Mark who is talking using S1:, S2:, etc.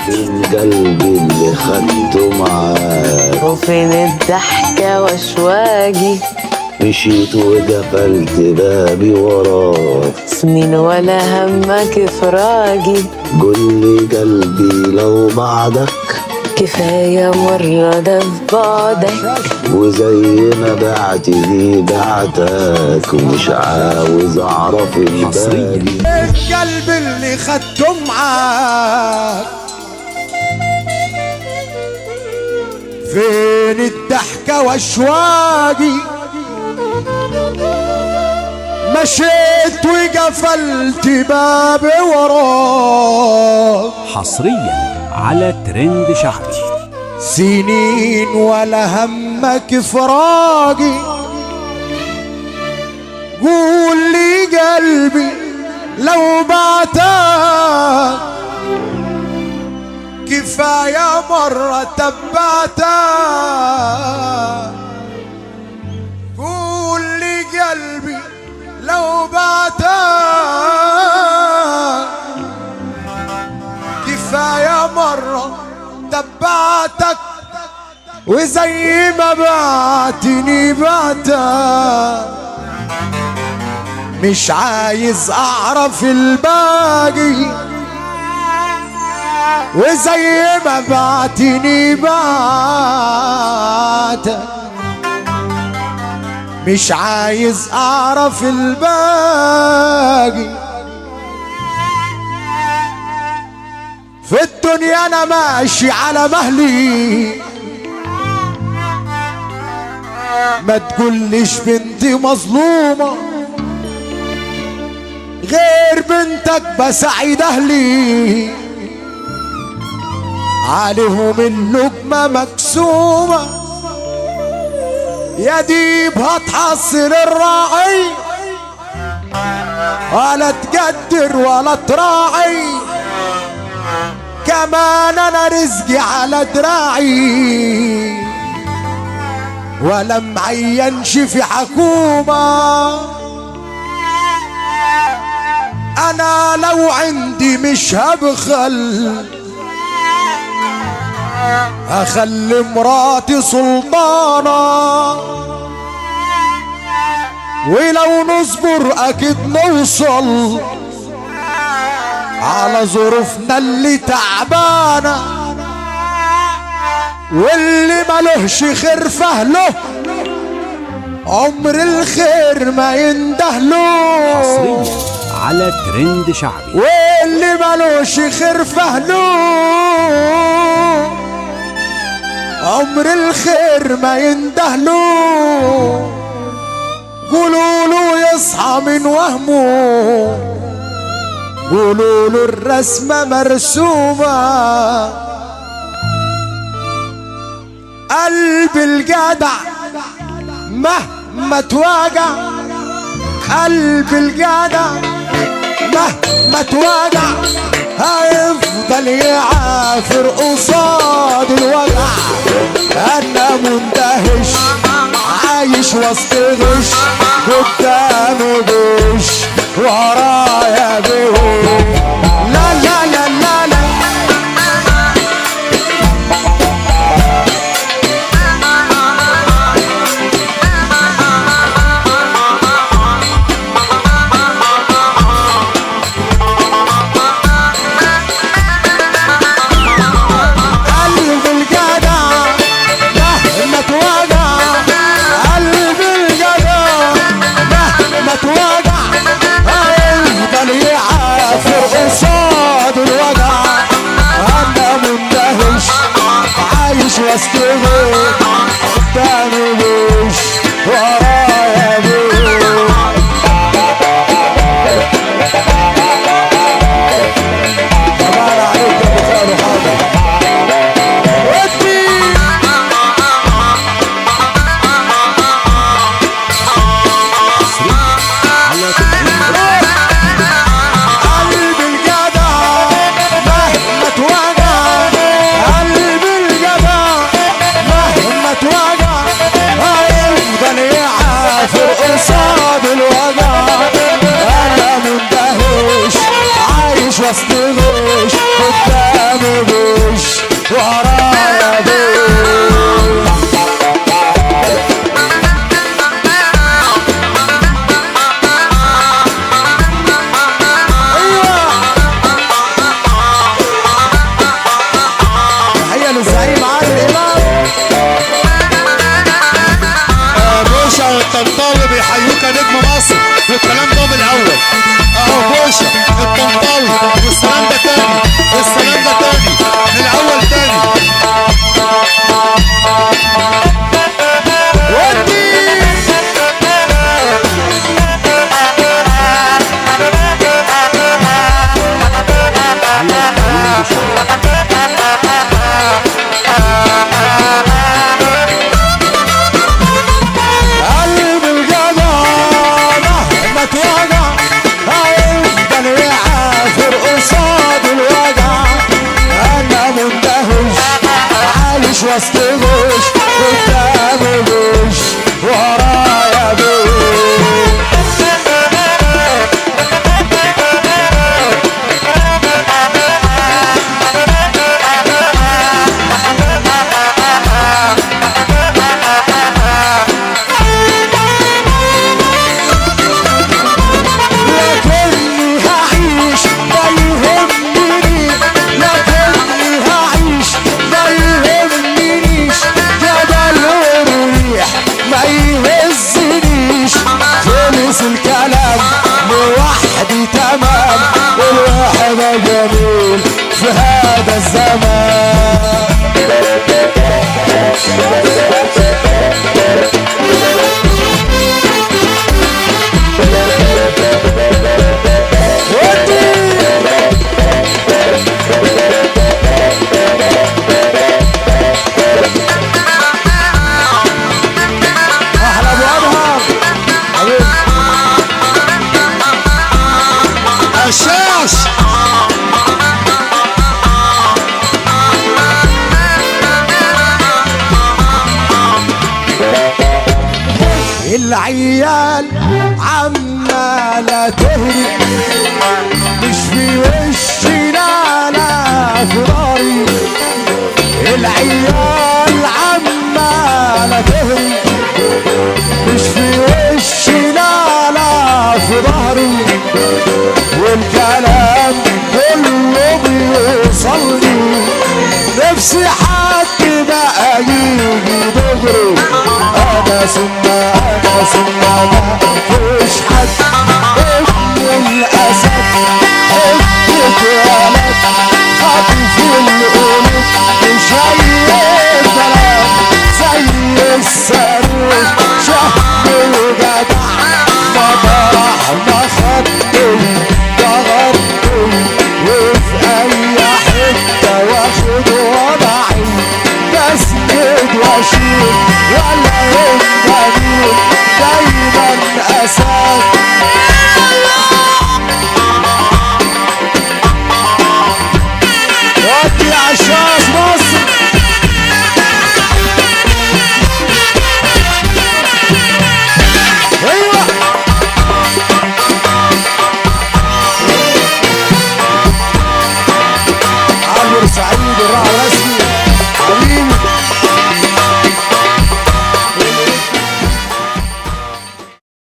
S1: فين قلبي اللي خدته معاك؟
S2: وفين الضحكة واشواقي؟
S1: مشيت وقفلت بابي وراك،
S2: سنين ولا همك فراقي.
S1: قولي قلبي لو بعدك
S2: كفاية مرة ده في بعدك،
S1: وزي ما بعتني بعتك ومش عاوز اعرف الباقي.
S3: القلب اللي خدته معاك فين الضحكة واشواقي؟ مشيت وقفلت بابي وراك،
S4: حصريا على ترند شعبي.
S3: سنين ولا همك فراقي. قول لي قلبي لو بعتك كفاية مرة تبعتك. قول لي قلبي لو بعتك كفاية مرة تبعتك، وزي ما بعتني بعتك. مش عايز اعرف الباقي، وزي ما بعتني بعتك. مش عايز اعرف الباقي. في الدنيا انا ماشي على مهلي، ما تقوليش بنتي مظلومة، غير بنتك بسعيد اهلي عليهم اللقمة مقسومة. يا ديب هتحصل الراعي ولا تقدر ولا تراعي، كمان انا رزقي على دراعي ولا معينش في حكومة. انا لو عندي مش هبخل، اخلي مراتي سلطانة، ولو نصبر اكيد نوصل على ظروفنا اللي تعبانة. واللي ملهش خير فهله عمر الخير ما يندهله.
S4: حصريا على ترند شعبي.
S3: واللي ملوش خير فهله عمر الخير ما يندهله. قولوا له يصحى من وهمه، قولوا له الرسمة مرسومة. قلب الجدع مهما توجع، قلب الجدع مهما توجع هيفضل يعافر قصاد الوجع. انا مندهش عايش وسط غش، قدامي بوش ورايا بوش. لا لا لا لا لا واستغل قدامي بوش ورايا بوش. طبعا عليك يا بخار وحاضر ودي قلب الجدع مهما توجع، قلب الجدع الناس تغش قدامي بوش ورايا بوش. الكلام لوحدي تمام والوحدة جميل في هذا الزمان. احلى ابو ادهم الشاش. العيال عمالة تهري مش في وشنا لا في ضهري. العيال عمالة تهري مش في وشنا لا في ضهري. والكلام كله بيوصلني نفسي